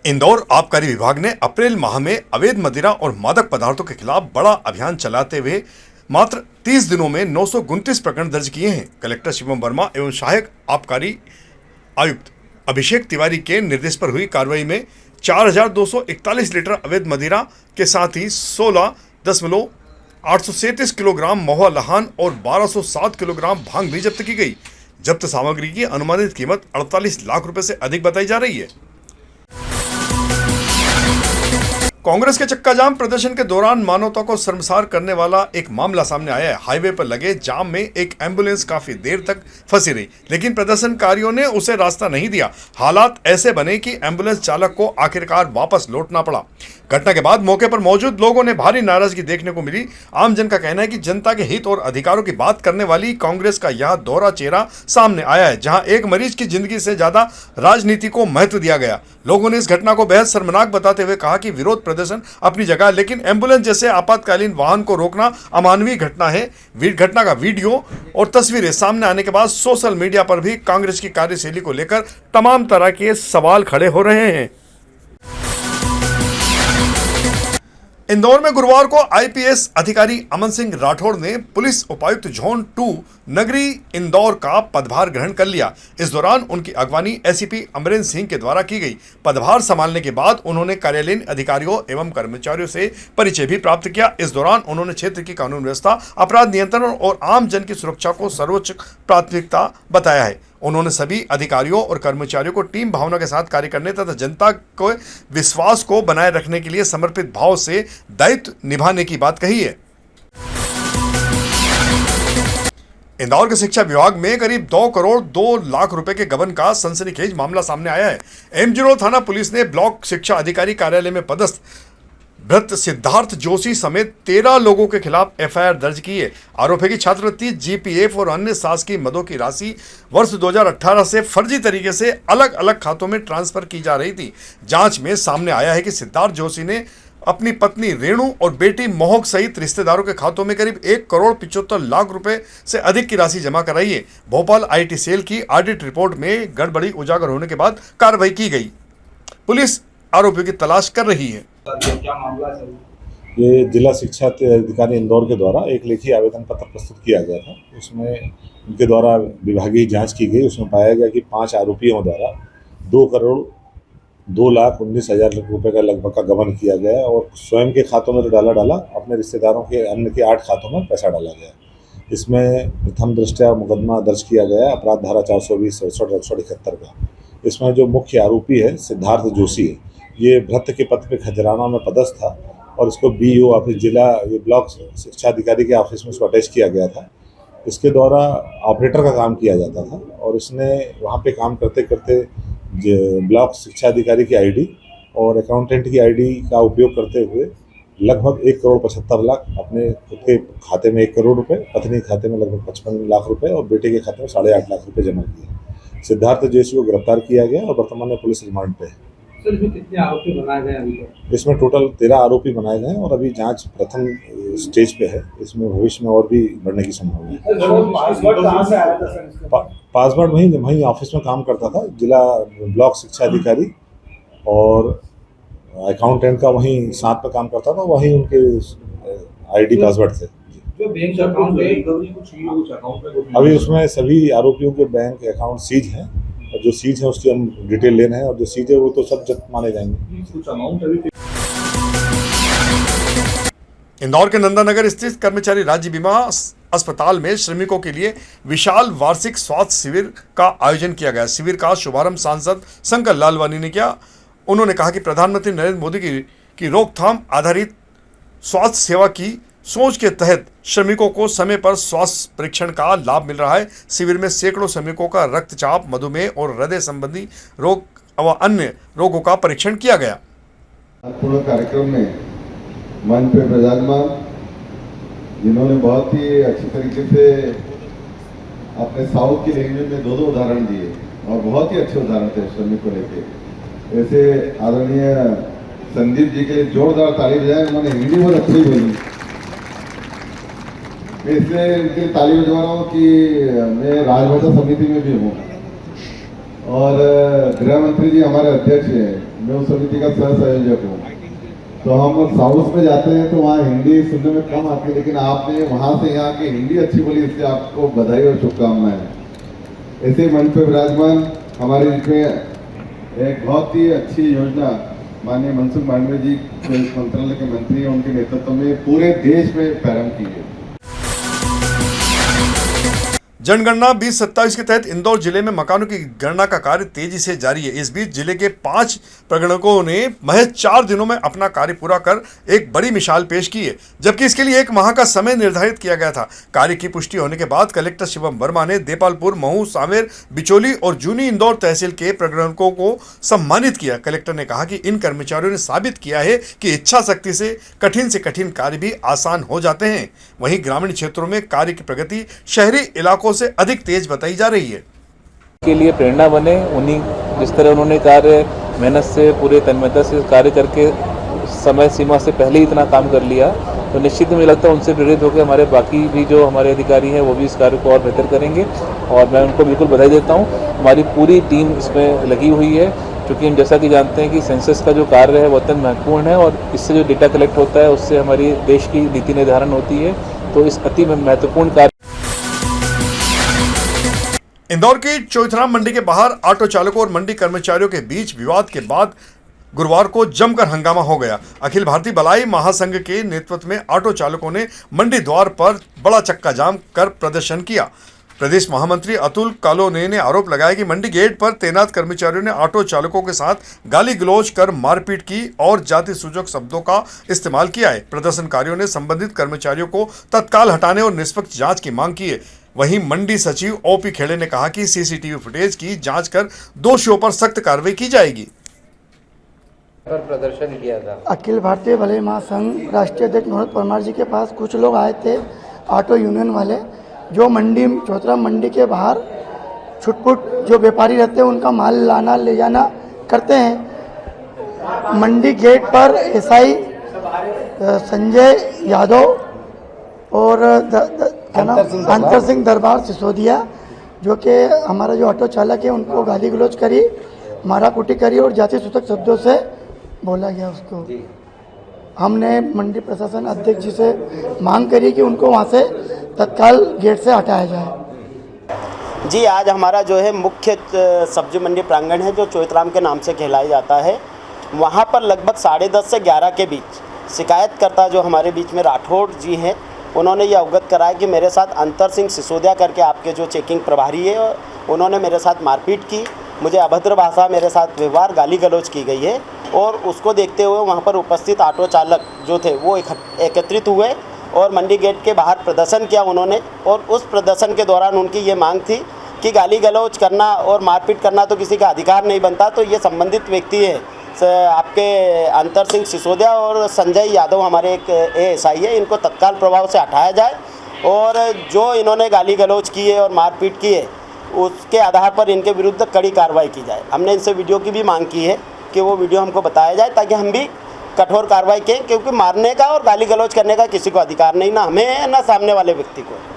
इंदौर आबकारी विभाग ने अप्रैल माह में अवैध मदिरा और मादक पदार्थों के खिलाफ बड़ा अभियान चलाते हुए मात्र 30 दिनों में 929 प्रकरण दर्ज किए हैं। कलेक्टर शिवम वर्मा एवं सहायक आबकारी आयुक्त अभिषेक तिवारी के निर्देश पर हुई कार्रवाई में 4,241 लीटर अवैध मदिरा के साथ ही 16,837 किलोग्राम महुआ लहान और 1,207 किलोग्राम भांग भी जब्त की गई। जब्त सामग्री की अनुमानित कीमत 48 लाख रुपए से अधिक बताई जा रही है। कांग्रेस के चक्का जाम प्रदर्शन के दौरान मानवता को शर्मसार करने वाला एक मामला सामने आया है। हाईवे पर लगे जाम में एक एम्बुलेंस काफी देर तक फंसी रही, लेकिन प्रदर्शनकारियों ने उसे रास्ता नहीं दिया। हालात ऐसे बने कि एम्बुलेंस चालक को आखिरकार वापस लौटना पड़ा। घटना के बाद मौके पर मौजूद लोगों ने भारी नाराजगी देखने को मिली। आमजन का कहना है कि जनता के हित और अधिकारों की बात करने वाली कांग्रेस का यह दोहरा चेहरा सामने आया है, जहां एक मरीज की जिंदगी से ज्यादा राजनीति को महत्व दिया गया। लोगों ने इस घटना को बेहद शर्मनाक बताते हुए कहा कि विरोध प्रदर्शन अपनी जगह, लेकिन एम्बुलेंस जैसे आपातकालीन वाहन को रोकना अमानवीय घटना है। घटना का वीडियो और तस्वीरें सामने आने के बाद सोशल मीडिया पर भी कांग्रेस की कार्यशैली को लेकर तमाम तरह के सवाल खड़े हो रहे हैं। इंदौर में गुरुवार को आईपीएस अधिकारी अमन सिंह राठौड़ ने पुलिस उपायुक्त जोन 2 नगरी इंदौर का पदभार ग्रहण कर लिया। इस दौरान उनकी अगवानी एसीपी अमरेंद्र सिंह के द्वारा की गई। पदभार संभालने के बाद उन्होंने कार्यालयीन अधिकारियों एवं कर्मचारियों से परिचय भी प्राप्त किया। इस दौरान उन्होंने क्षेत्र की कानून व्यवस्था, अपराध नियंत्रण और आम जन की सुरक्षा को सर्वोच्च प्राथमिकता बताया है। उन्होंने सभी अधिकारियों और कर्मचारियों को टीम भावना के साथ कार्य करने तथा जनता के विश्वास को बनाए रखने के लिए समर्पित भाव से दायित्व निभाने की बात कही है। इंदौर के शिक्षा विभाग में करीब 2 करोड़ 2 लाख रुपए के गबन का सनसनीखेज मामला सामने आया है। एमजी रोड थाना पुलिस ने ब्लॉक शिक्षा अधिकारी कार्यालय में पदस्थ भ्रत सिद्धार्थ जोशी समेत 13 लोगों के खिलाफ एफआईआर दर्ज की है। आरोप है कि छात्रवृत्ति, जीपीएफ और अन्य शासकीय मदों की राशि वर्ष 2018 से फर्जी तरीके से अलग अलग खातों में ट्रांसफर की जा रही थी। जांच में सामने आया है कि सिद्धार्थ जोशी ने अपनी पत्नी रेणु और बेटी मोहक सहित रिश्तेदारों के खातों में करीब 1 करोड़ 75 लाख रुपए से अधिक की राशि जमा कराई है। भोपाल आईटी सेल की ऑडिट रिपोर्ट में गड़बड़ी उजागर होने के बाद कार्रवाई की गई। पुलिस आरोपियों की तलाश कर रही है। क्या मामला है? ये जिला शिक्षा अधिकारी इंदौर के द्वारा एक लेखी आवेदन पत्र प्रस्तुत किया गया था। उसमें उनके द्वारा विभागीय जांच की गई। उसमें पाया गया कि 5 आरोपियों द्वारा 2 करोड़ 2,19,000 रुपये का लगभग का गबन किया गया और स्वयं के खातों में तो डाला, अपने रिश्तेदारों के अन्य के 8 खातों में पैसा डाला गया। इसमें प्रथम दृष्टया मुकदमा दर्ज किया गया अपराध धारा 420, 67, का। इसमें जो मुख्य आरोपी है सिद्धार्थ जोशी है, ये भ्रत के पद पे खजराना में पदस्थ था और इसको बीईओ ऑफिस जिला ये ब्लॉक शिक्षा अधिकारी के ऑफिस में इसको अटैच किया गया था। इसके द्वारा ऑपरेटर का काम किया जाता था और इसने वहाँ पे काम करते करते ब्लॉक शिक्षा अधिकारी की आईडी और अकाउंटेंट की आईडी का उपयोग करते हुए लगभग 1 करोड़ 75 लाख अपने खुद के खाते में 1 करोड़ रुपये, पत्नी के खाते में लगभग 55 लाख रुपये और बेटे के खाते में 8.5 लाख रुपये जमा किए। सिद्धार्थ जोशी को गिरफ्तार किया गया और वर्तमान में पुलिस रिमांड पे है। सर, इसमें कितने आरोपी बनाए गए अभी तक? इसमें टोटल 13 आरोपी बनाए गए हैं और अभी जांच प्रथम स्टेज पे है। इसमें भविष्य में और भी बढ़ने की संभावना है। पासवर्ड वहीं ऑफिस में काम करता था, जिला ब्लॉक शिक्षा अधिकारी और अकाउंटेंट का वहीं साथ में काम करता था, वहीं उनके आईडी पासवर्ड थे। जो बैंक अकाउंट है अभी उसमें सभी आरोपियों के बैंक अकाउंट सीज हैं और जो सीज है उसकी हम डिटेल ले रहे हैं और जो सीज है वो तो सब जब्त माने जाएंगे। इंदौर के नंदानगर स्थित कर्मचारी राज्य बीमा अस्पताल में श्रमिकों के लिए विशाल वार्षिक स्वास्थ्य शिविर का आयोजन किया गया। शिविर का शुभारंभ सांसद शंकर लालवानी ने किया। उन्होंने कहा कि प्रधानमंत्री नरेंद्र मोदी की रोकथाम आधारित स्वास्थ्य सेवा की सोच के तहत श्रमिकों को समय पर स्वास्थ्य परीक्षण का लाभ मिल रहा है। शिविर में सैकड़ों श्रमिकों का रक्तचाप, मधुमेह और हृदय संबंधी रोग व अन्य रोगों का परीक्षण किया गया। पूर्ण कार्यक्रम में मंच पे विराजमान जिन्होंने बहुत ही अच्छी तरीके से अपने साउथ की लैंग्वेज में 2 उदाहरण दिए और बहुत ही अच्छे उदाहरण थे श्रमिक को लेके। वैसे आदरणीय संदीप जी के लिए जोरदार ताली बजाएं, उन्होंने हिंदी बहुत अच्छी बोली। मैं इसलिए इनके ताली बजवा रहा हूँ कि मैं राजभाषा समिति में भी हूँ और गृह मंत्री जी हमारे अध्यक्ष हैं मैं उस समिति का सह संयोजक हूँ। तो हम साउथ में जाते हैं तो वहाँ हिंदी सुनने में कम आती है, लेकिन आपने वहाँ से यहाँ की हिंदी अच्छी बोली, इसलिए आपको बधाई और शुभकामनाएं। ऐसे मंच पर विराजमान हमारे बीच में एक बहुत ही अच्छी योजना माननीय मनसुख मांडविया जी जो इस मंत्रालय के मंत्री हैं, उनके नेतृत्व में पूरे देश में प्रारंभ की है। जनगणना 2027 के तहत इंदौर जिले में मकानों की गणना का कार्य तेजी से जारी है। इस बीच जिले के 5 प्रगणकों ने महज 4 दिनों में अपना कार्य पूरा कर एक बड़ी मिसाल पेश की है, जबकि इसके लिए 1 माह का समय निर्धारित किया गया था। कार्य की पुष्टि होने के बाद कलेक्टर शिवम वर्मा ने देपालपुर, महू, सांवेर, बिचौली और जूनी इंदौर तहसील के प्रगणकों को सम्मानित किया। कलेक्टर ने कहा कि इन कर्मचारियों ने साबित किया है कि इच्छा शक्ति से कठिन कार्य भी आसान हो जाते हैं। वहीं ग्रामीण क्षेत्रों में कार्य की प्रगति शहरी इलाकों से अधिक तेज बताई जा रही है। के लिए प्रेरणा बने, उन्हीं जिस तरह उन्होंने कार्य मेहनत से पूरे तन्मयता से कार्य करके समय सीमा से पहले ही इतना काम कर लिया, तो निश्चित ही मुझे लगता है उनसे प्रेरित होकर हमारे बाकी भी जो हमारे अधिकारी हैं वो भी इस कार्य को और बेहतर करेंगे और मैं उनको बिल्कुल बधाई देता हूँ। हमारी पूरी टीम इसमें लगी हुई है, क्योंकि हम जैसा कि जानते हैं कि सेंसस का जो कार्य है वो अत्यंत महत्वपूर्ण है और इससे जो डेटा कलेक्ट होता है उससे हमारी देश की नीति निर्धारण होती है, तो इस अति महत्वपूर्ण कार्य। इंदौर की चौथराम मंडी के बाहर ऑटो चालकों और मंडी कर्मचारियों के बीच विवाद के बाद गुरुवार को जमकर हंगामा हो गया। अखिल भारतीय बलाई महासंघ के नेतृत्व में ऑटो चालकों ने मंडी द्वार पर बड़ा चक्का जाम कर प्रदर्शन किया। प्रदेश महामंत्री अतुल कालोने ने आरोप लगाया कि मंडी गेट पर तैनात कर्मचारियों ने ऑटो चालकों के साथ गाली गलौज कर मारपीट की और जाति सूचक शब्दों का इस्तेमाल किया है। प्रदर्शनकारियों ने संबंधित कर्मचारियों को तत्काल हटाने और निष्पक्ष जांच की मांग की है। वहीं मंडी सचिव ओपी खेड़े ने कहा कि सीसीटीवी फुटेज की जांच कर दोषियों पर सख्त कार्रवाई की जाएगी। पर प्रदर्शन किया था। अखिल भारतीय भलाई महासंघ राष्ट्रीय अध्यक्ष मनोज परमार जी के पास कुछ लोग आए थे, ऑटो यूनियन वाले, जो मंडी चौथराम मंडी के बाहर छुटपुट जो व्यापारी रहते हैं उनका माल लाना ले जाना करते हैं। मंडी गेट पर एसआई संजय यादव और अंतर सिंह दरबार सिसोदिया, जो कि हमारा जो ऑटो चालक है, उनको गाली गलौज करी, मारा कुटी करी और जाति सूचक शब्दों से बोला गया उसको। हमने मंडी प्रशासन अध्यक्ष जी से मांग करी कि उनको वहाँ से तत्काल गेट से हटाया जाए। जी, आज हमारा जो है मुख्य सब्जी मंडी प्रांगण है जो चौथराम के नाम से कहलाया जाता है, वहाँ पर लगभग 10:30 से 11 के बीच शिकायतकर्ता जो हमारे बीच में राठौड़ जी हैं, उन्होंने ये अवगत कराया कि मेरे साथ अंतर सिंह सिसोदिया करके आपके जो चेकिंग प्रभारी है, उन्होंने मेरे साथ मारपीट की, मुझे अभद्र भाषा मेरे साथ व्यवहार गाली गलौज की गई है। और उसको देखते हुए वहाँ पर उपस्थित ऑटो चालक जो थे वो एकत्रित हुए और मंडी गेट के बाहर प्रदर्शन किया उन्होंने। और उस प्रदर्शन के दौरान उनकी ये मांग थी कि गाली गलौज करना और मारपीट करना तो किसी का अधिकार नहीं बनता, तो ये संबंधित व्यक्ति है आपके अंतर सिंह सिसोदिया और संजय यादव हमारे एक एएसआई है, इनको तत्काल प्रभाव से हटाया जाए और जो इन्होंने गाली गलौज की है और मारपीट की है उसके आधार पर इनके विरुद्ध कड़ी कार्रवाई की जाए। हमने इनसे वीडियो की भी मांग की है कि वो वीडियो हमको बताया जाए ताकि हम भी कठोर कार्रवाई करें, क्योंकि मारने का और गाली गलौज करने का किसी को अधिकार नहीं, ना हमें है ना सामने वाले व्यक्ति को।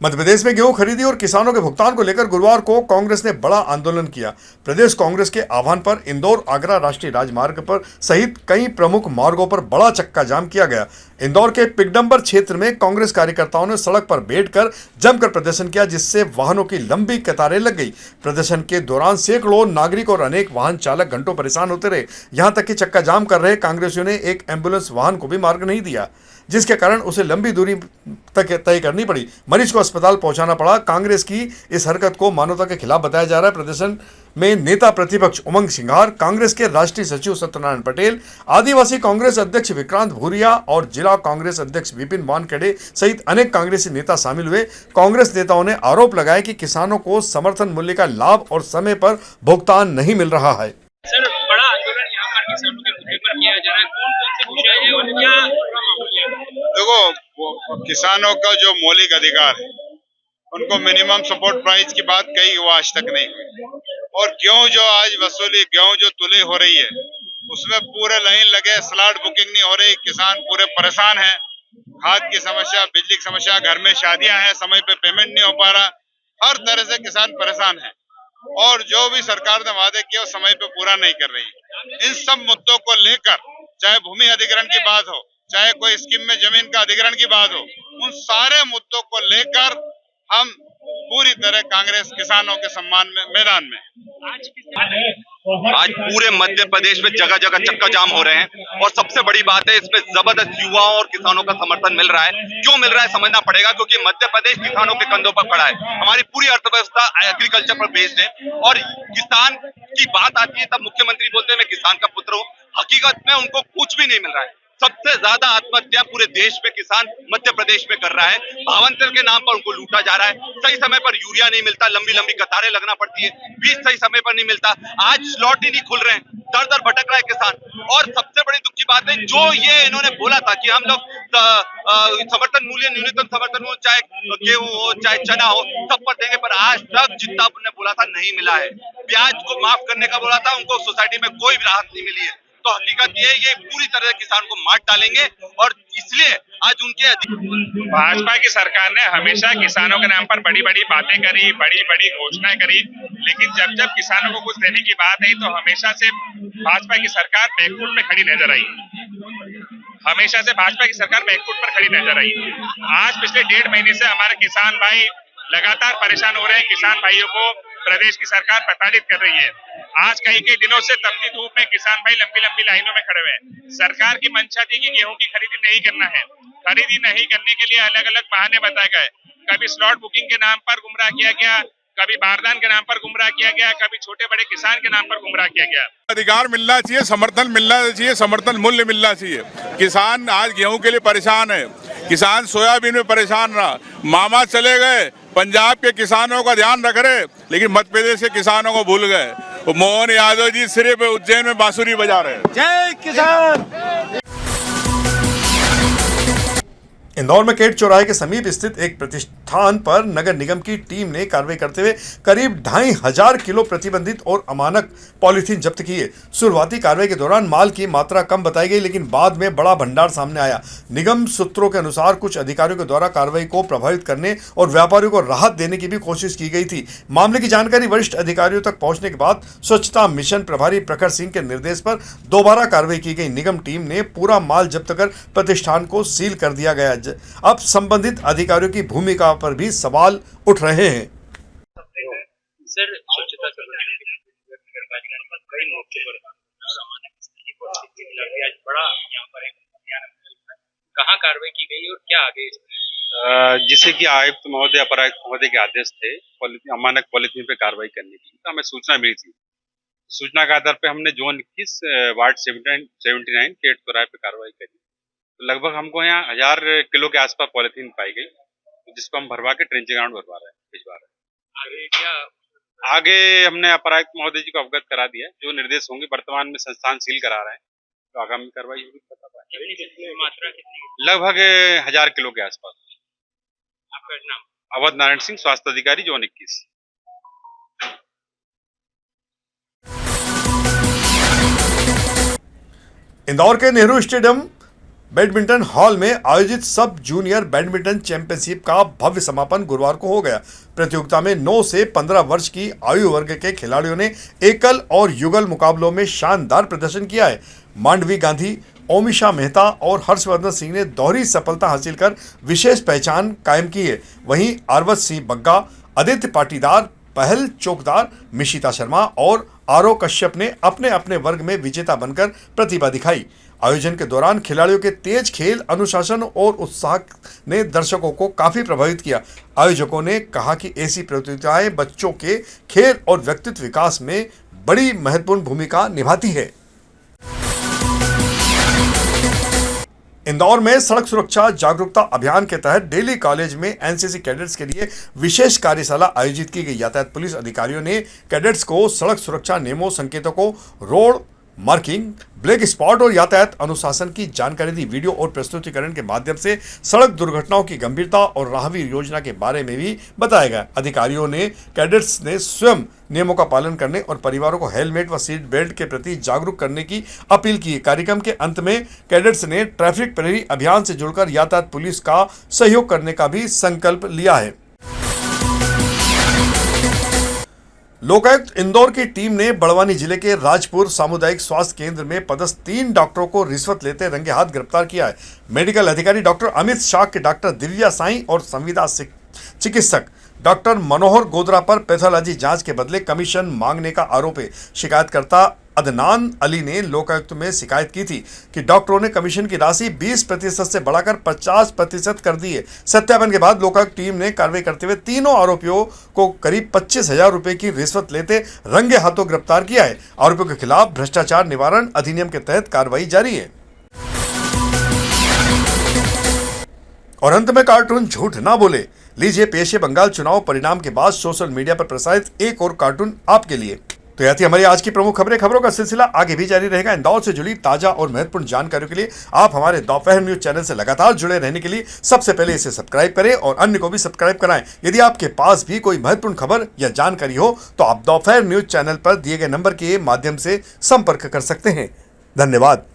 मध्य प्रदेश में गेहूं खरीदी और किसानों के भुगतान को लेकर गुरुवार को कांग्रेस ने बड़ा आंदोलन किया। प्रदेश कांग्रेस के आह्वान पर इंदौर आगरा राष्ट्रीय राजमार्ग पर सहित कई प्रमुख मार्गों पर बड़ा चक्का जाम किया गया। इंदौर के पिगडम्बर क्षेत्र में कांग्रेस कार्यकर्ताओं ने सड़क पर बैठकर जमकर प्रदर्शन किया, जिससे वाहनों की लंबी कतारें लग गई। प्रदर्शन के दौरान सैकड़ों नागरिक और अनेक वाहन चालक घंटों परेशान होते रहे। यहां तक कि चक्का जाम कर रहे कांग्रेसियों ने एक एम्बुलेंस वाहन को भी मार्ग नहीं दिया, जिसके कारण उसे लंबी दूरी तक तय करनी पड़ी। मरीज को अस्पताल पहुंचाना पड़ा। कांग्रेस की इस हरकत को मानवता के खिलाफ बताया जा रहा है। प्रदर्शन में नेता प्रतिपक्ष उमंग सिंघार, कांग्रेस के राष्ट्रीय सचिव सत्यनारायण पटेल, आदिवासी कांग्रेस अध्यक्ष विक्रांत भूरिया और जिला कांग्रेस अध्यक्ष विपिन वानखेड़े सहित अनेक कांग्रेसी नेता शामिल हुए। कांग्रेस नेताओं ने आरोप लगाया कि किसानों को समर्थन मूल्य का लाभ और समय पर भुगतान नहीं मिल रहा है। सर, बड़ा आंदोलन यहाँ पर किसानों के मुद्दे पर किया जा रहा है, कौन कौन से विषय है और क्या पूरा माहौल है? देखो, किसानों का जो मौलिक अधिकार है उनको मिनिमम सपोर्ट प्राइस की बात कही, वो आज तक नहीं हुई। और गेहूं जो आज वसूली, गेहूं जो तुली हो रही है उसमें पूरे लाइन लगे, स्लॉट बुकिंग नहीं हो रही, किसान पूरे परेशान हैं। खाद की समस्या, बिजली की समस्या, घर में शादियां हैं, समय पे पेमेंट नहीं हो पा रहा, हर तरह से किसान परेशान है। और जो भी सरकार ने वादे किए वो समय पे पूरा नहीं कर रही। इन सब मुद्दों को लेकर, चाहे भूमि अधिग्रहण की बात हो, चाहे कोई स्कीम में जमीन का अधिग्रहण की बात हो, उन सारे मुद्दों को लेकर हम पूरी तरह कांग्रेस किसानों के सम्मान में मैदान में। आज पूरे मध्य प्रदेश में जगह जगह चक्का जाम हो रहे हैं और सबसे बड़ी बात है इसमें जबरदस्त युवाओं और किसानों का समर्थन मिल रहा है। क्यों मिल रहा है समझना पड़ेगा, क्योंकि मध्य प्रदेश किसानों के कंधों पर खड़ा है। हमारी पूरी अर्थव्यवस्था एग्रीकल्चर पर बेस्ड है और किसान की बात आती है तब मुख्यमंत्री बोलते हैं मैं किसान का पुत्र हूँ। हकीकत में उनको कुछ भी नहीं मिल रहा है। सबसे ज्यादा आत्महत्या पूरे देश में किसान मध्य प्रदेश में कर रहा है। भावांतर के नाम पर उनको लूटा जा रहा है। सही समय पर यूरिया नहीं मिलता, लंबी लंबी कतारें लगना पड़ती है, बीज सही समय पर नहीं मिलता, आज स्लॉट ही नहीं खुल रहे हैं, दर दर भटक रहा है किसान। और सबसे बड़ी दुख की बात है, जो ये इन्होंने बोला था कि हम लोग समर्थन मूल्य, न्यूनतम समर्थन मूल्य चाहे गेहूं हो चाहे चना हो सब पर देंगे, पर आज तक जितना उन्होंने बोला था नहीं मिला है। ब्याज को माफ करने का बोला था, उनको सोसाइटी में कोई भी राहत नहीं मिली है। तो हकीकत ये पूरी तरह किसान को मार डालेंगे और इसलिए आज उनके भाजपा की सरकार ने हमेशा किसानों के नाम पर बड़ी बड़ी बातें करी, बड़ी बड़ी घोषणाएं करी, लेकिन जब जब किसानों को कुछ देने की बात आई तो हमेशा से भाजपा की सरकार बैकफुट पे खड़ी नजर आई। हमेशा से भाजपा की सरकार बैकफुट पर खड़ी नजर आई। आज पिछले 1.5 महीने से हमारे किसान भाई लगातार परेशान हो रहे हैं। किसान भाइयों को प्रदेश की सरकार प्रताड़ित कर रही है। आज कई दिनों से तपती धूप में किसान भाई लंबी लंबी लाइनों में खड़े हुए हैं। सरकार की मंशा थी कि गेहूं की खरीदी नहीं करना है। खरीदी नहीं करने के लिए अलग अलग बहाने बताए गए। कभी स्लॉट बुकिंग के नाम पर गुमराह किया गया, कभी बारदान के नाम पर गुमराह किया गया, कभी छोटे बड़े किसान के नाम पर गुमराह किया गया। अधिकार मिलना चाहिए, समर्थन मिलना चाहिए, समर्थन मूल्य मिलना चाहिए। किसान आज गेहूं के लिए परेशान है, किसान सोयाबीन में परेशान रहा। मामा चले गए, पंजाब के किसानों का ध्यान रख रहे, लेकिन मध्य प्रदेश के किसानों को भूल गए। मोहन यादव जी सिर्फ उज्जैन में बांसुरी बजा रहे हैं। जय किसान। इंदौर में केट चौराहे के समीप स्थित एक प्रतिष्ठान पर नगर निगम की टीम ने कार्रवाई करते हुए करीब 2500 किलो प्रतिबंधित और अमानक पॉलीथीन जब्त किए। शुरुआती कार्रवाई के दौरान माल की मात्रा कम बताई गई, लेकिन बाद में बड़ा भंडार सामने आया। निगम सूत्रों के अनुसार कुछ अधिकारियों के द्वारा कार्रवाई को प्रभावित करने और व्यापारियों को राहत देने की भी कोशिश की गई थी। मामले की जानकारी वरिष्ठ अधिकारियों तक पहुंचने के बाद स्वच्छता मिशन प्रभारी प्रखर सिंह के निर्देश पर दोबारा कार्रवाई की गई। निगम टीम ने पूरा माल जब्त कर प्रतिष्ठान को सील कर दिया गया। अब संबंधित अधिकारियों की भूमिका पर भी सवाल उठ रहे हैं। सर, स्वच्छता कई मौके पर आज बड़ा यहाँ पर एक अभियान कहाँ कार्रवाई की गई और क्या आगे? जिससे कि आयुक्त महोदय, अपर आयुक्त महोदय के आदेश थे अमानक पॉलिथीन पे कार्रवाई करने की, तो हमें सूचना मिली थी। सूचना के आधार पे हमने जोन 21 वार्ड 79 केट चौराहे पे कार्रवाई करी। लगभग हमको यहाँ 1000 किलो के आसपास पॉलिथीन पाई गई, जिसको हम भरवा के ट्रेंचिंग ग्राउंड भिजवा रहे हैं। आगे क्या? आगे हमने अपर आयुक्त महोदय जी को अवगत करा दिया। जो निर्देश होंगे, वर्तमान में संस्थान सील करा रहे हैं, तो आगामी कार्रवाई होगी। पता पाए मात्रा कितनी? लगभग 1000 किलो के आसपास। आपका नाम? अवध नारायण सिंह, स्वास्थ्य अधिकारी, जोन 21। इंदौर के नेहरू स्टेडियम बैडमिंटन हॉल में आयोजित सब जूनियर बैडमिंटन चैंपियनशिप का भव्य समापन गुरुवार को हो गया। प्रतियोगिता में 9 से 15 वर्ष की आयु वर्ग के खिलाड़ियों ने एकल और युगल मुकाबलों में शानदार प्रदर्शन किया है। मांडवी गांधी, ओमिशा मेहता और हर्षवर्धन सिंह ने दोहरी सफलता हासिल कर विशेष पहचान कायम की है। वहीं आरवत सिंह बग्गा, आदित्य पाटीदार, पहल चौकदार, मिशिता शर्मा और आरव कश्यप ने अपने अपने वर्ग में विजेता बनकर प्रतिभा दिखाई। आयोजन के दौरान खिलाड़ियों के तेज खेल, अनुशासन और उत्साह ने दर्शकों को काफी प्रभावित किया। आयोजकों ने कहा कि ऐसी प्रतियोगिताएं बच्चों के खेल और व्यक्तित्व विकास में बड़ी महत्वपूर्ण भूमिका निभाती है। इंदौर में सड़क सुरक्षा जागरूकता अभियान के तहत डेली कॉलेज में एनसीसी कैडेट्स के लिए विशेष कार्यशाला आयोजित की गई। यातायात पुलिस अधिकारियों ने कैडेट्स को सड़क सुरक्षा नियमों, संकेतों को, रोड मार्किंग, ब्लैक स्पॉट और यातायात अनुशासन की जानकारी दी। वीडियो और प्रस्तुतिकरण के माध्यम से सड़क दुर्घटनाओं की गंभीरता और राहगीर योजना के बारे में भी बताया गया। अधिकारियों ने कैडेट्स ने स्वयं नियमों का पालन करने और परिवारों को हेलमेट व सीट बेल्ट के प्रति जागरूक करने की अपील की। कार्यक्रम के अंत में कैडेट्स ने ट्रैफिक प्रहरी अभियान से जुड़कर यातायात पुलिस का सहयोग करने का भी संकल्प लिया है। लोकायुक्त इंदौर की टीम ने बड़वानी जिले के राजपुर सामुदायिक स्वास्थ्य केंद्र में पदस्थ 3 डॉक्टरों को रिश्वत लेते रंगे हाथ गिरफ्तार किया है। मेडिकल अधिकारी डॉक्टर अमित शाह के डॉक्टर दिव्या साई और संविदा चिकित्सक डॉक्टर मनोहर गोदरा पर पैथोलॉजी जांच के बदले कमीशन मांगने का आरोप है। शिकायतकर्ता अदनान अली ने लोकायुक्त में शिकायत की थी कि डॉक्टरों ने कमीशन की राशि 20% से बढ़ाकर 50% कर दी है। सत्यापन के बाद लोकायुक्त टीम ने कार्रवाई करते हुए तीनों आरोपियों को करीब 25,000 रुपए की रिश्वत लेते रंगे हाथों गिरफ्तार किया है। आरोपियों के खिलाफ भ्रष्टाचार निवारण अधिनियम के तहत कार्रवाई जारी है। और अंत में कार्टून झूठ ना बोले, लीजिए पेश है बंगाल चुनाव परिणाम के बाद सोशल मीडिया पर प्रसारित एक और कार्टून आपके लिए। तो यह थी हमारी आज की प्रमुख खबरों का सिलसिला आगे भी जारी रहेगा। इंदौर से जुड़ी ताजा और महत्वपूर्ण जानकारियों के लिए आप हमारे दोपहर न्यूज चैनल से लगातार जुड़े रहने के लिए सबसे पहले इसे सब्सक्राइब करें और अन्य को भी सब्सक्राइब कराएं। यदि आपके पास भी कोई महत्वपूर्ण खबर या जानकारी हो तो आप दोपहर न्यूज चैनल पर दिए गए नंबर के माध्यम से संपर्क कर सकते हैं। धन्यवाद।